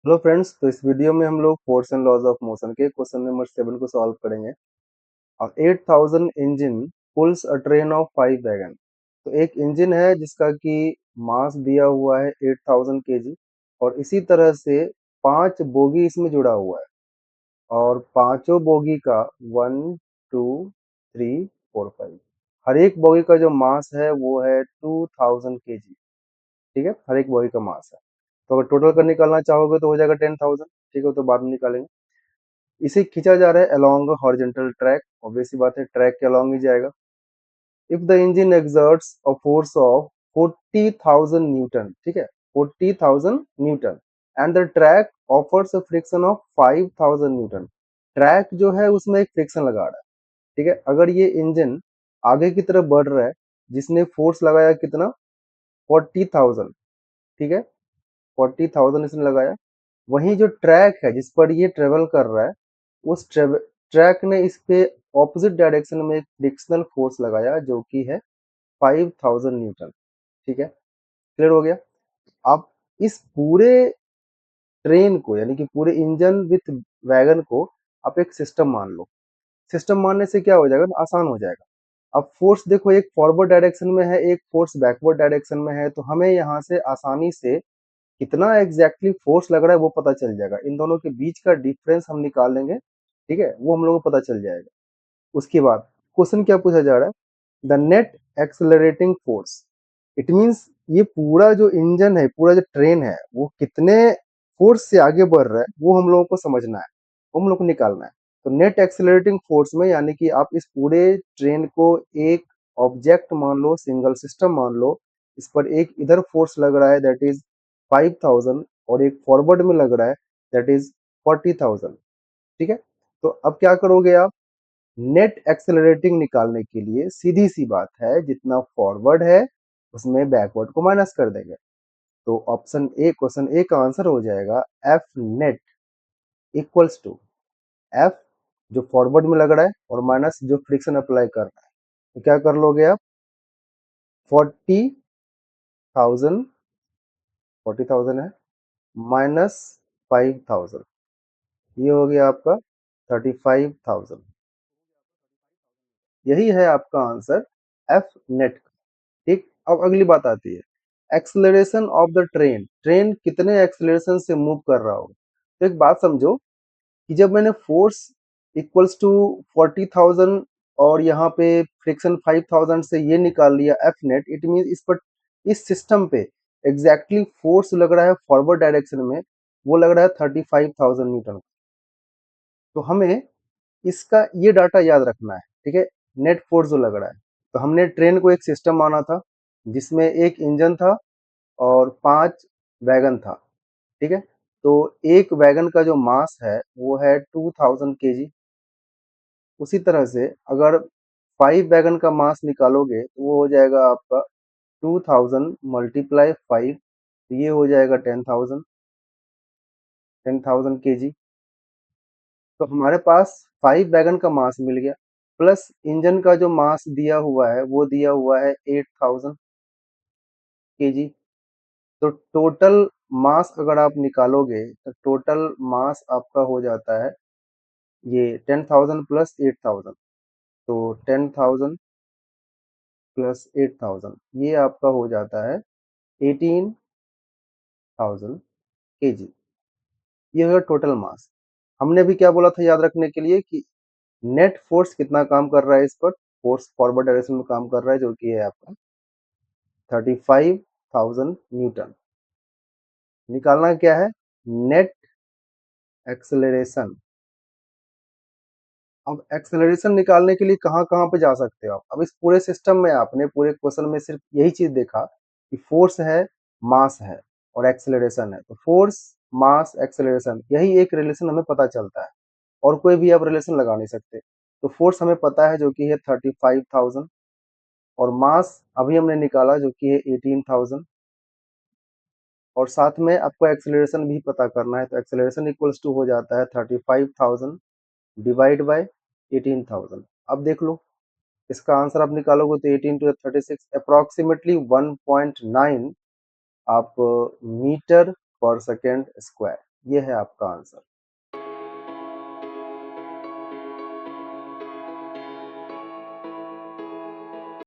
Hello friends, तो इस video में हम लोग force and laws of motion के क्वेश्चन नंबर 7 को सॉल्व करेंगे। और 8000 engine pulls a train of 5 wagon. तो एक इंजन है जिसका कि मास दिया हुआ है 8000 केजी, और इसी तरह से 5 बोगी इसमें जुड़ा हुआ है। और पांचों बोगी का 1 2 3 4 5, हर एक बोगी का जो मास है वो है 2000 केजी। ठीक है, हर एक बोगी का मास है। तो अगर टोटल का निकालना चाहोगे तो हो जाएगा 10,000। ठीक है, तो बाद में निकालेंगे। इसे खींचा जा रहा है अलोंग हॉरिजॉन्टल ट्रैक, ऑब्वियस सी बात है, ट्रैक के अलोंग ही जाएगा। If the engine exerts a force of 40,000 Newton, ठीक है, 40,000 Newton, and the track offers a friction of 5,000 Newton. Track जो है उसमें एक फ्रिक्शन लगा रहा है। ठीक है, अगर ये इंजन आगे की तरफ बढ़ रहा है, जिसने फोर्स लगाया कितना, 40,000। ठीक है, 40,000 इसने लगाया। वहीं जो ट्रैक है जिस पर ये ट्रेवल कर रहा है, उस ट्रैक ने इस पे ऑपोजिट डायरेक्शन में एक फ्रिक्शनल फोर्स लगाया जो कि है 5,000 न्यूटन। ठीक है, क्लियर हो गया। आप इस पूरे ट्रेन को, यानी कि पूरे इंजन विथ वैगन को आप एक सिस्टम मान लो। सिस्टम मानने से क्या हो जाएगा ना, आसान हो जाएगा। अब फोर्स देखो, एक फॉरवर्ड डायरेक्शन में है, एक फोर्स बैकवर्ड डायरेक्शन में है, तो हमें यहाँ से आसानी से कितना एग्जैक्टली फोर्स लग रहा है वो पता चल जाएगा। इन दोनों के बीच का डिफरेंस हम निकाल लेंगे। ठीक है, वो हम लोगों को पता चल जाएगा। उसके बाद क्वेश्चन क्या पूछा जा रहा है, the net accelerating force. It means ये पूरा जो इंजन है, पूरा जो ट्रेन है, वो कितने फोर्स से आगे बढ़ रहा है वो हम लोगों को समझना है, वो हम लोग को निकालना है। तो नेट एक्सेलरेटिंग फोर्स में, यानी कि आप इस पूरे ट्रेन को एक ऑब्जेक्ट मान लो, सिंगल सिस्टम मान लो। इस पर एक इधर फोर्स लग रहा है दैट इज 5,000, और एक फॉरवर्ड में लग रहा है दैट इज 40,000। ठीक है, तो अब क्या करोगे आप, नेट एक्सेलरेटिंग निकालने के लिए सीधी सी बात है, जितना फॉरवर्ड है उसमें बैकवर्ड को माइनस कर देंगे। तो ऑप्शन ए, क्वेश्चन ए का आंसर हो जाएगा F net equals to F, जो फॉरवर्ड में लग रहा है, और माइनस जो फ्रिक्शन अप्लाई कर रहा है। तो क्या कर लोगे आप, 40,000, 40,000 है, माइनस 5,000, ये हो गया आपका 35,000। यही है आपका आंसर, एफ नेट। ठीक, अब अगली बात आती है, acceleration of the train. Train कितने एक्सेलरेशन से मूव कर रहा होगा। तो एक बात समझो कि जब मैंने फोर्स इक्वल्स टू 40,000 और यहाँ पे फ्रिक्शन 5,000 से ये निकाल लिया एफ नेट, इट मीन इस पर, इस सिस्टम पे एग्जैक्टली फोर्स लग रहा है फॉरवर्ड डायरेक्शन में, वो लग रहा है 35,000 न्यूटन। तो हमें इसका ये डाटा याद रखना है। ठीक है, नेट फोर्स जो लग रहा है, तो हमने ट्रेन को एक सिस्टम माना था जिसमें एक इंजन था और 5 वैगन था। ठीक है, तो एक वैगन का जो मास है वो है 2000 केजी। उसी तरह से अगर 5 वैगन का मास निकालोगे तो वो हो जाएगा आपका 2000 मल्टीप्लाई 5, ये हो जाएगा 10,000, 10,000 केजी। तो हमारे पास 5 वैगन का मास मिल गया, प्लस इंजन का जो मास दिया हुआ है वो दिया हुआ है 8000 केजी। तो टोटल मास अगर आप निकालोगे तो टोटल मास आपका हो जाता है ये 10,000 प्लस 8,000। तो 10,000 प्लस 8,000, ये आपका हो जाता है 18,000 केजी। ये है टोटल मास। हमने भी क्या बोला था याद रखने के लिए, कि नेट फोर्स कितना काम कर रहा है इस पर, फोर्स फॉरवर्ड डायरेक्शन में काम कर रहा है, जो कि है आपका 35,000 न्यूटन। निकालना क्या है, नेट एक्सेलरेशन। अब एक्सेलरेशन निकालने के लिए कहाँ कहाँ पे जा सकते हो आप। अब इस पूरे सिस्टम में आपने पूरे क्वेश्चन में सिर्फ यही चीज देखा कि फोर्स है, मास है, और एक्सेलरेशन है। तो फोर्स, मास, एक्सेलरेशन, यही एक रिलेशन हमें पता चलता है, और कोई भी आप रिलेशन लगा नहीं सकते। तो फोर्स हमें पता है जो कि है 35,000, और मास अभी हमने निकाला जो कि है 18,000, और साथ में आपको एक्सेलरेशन भी पता करना है। तो एक्सेलरेशन इक्वल्स टू हो जाता है 35,000 डिवाइड बाय 18,000। अब देख लो, इसका आंसर आप निकालोगे तो 18 टू 36, अप्रोक्सीमेटली 1.9 आप मीटर पर सेकेंड स्क्वायर, ये है आपका आंसर।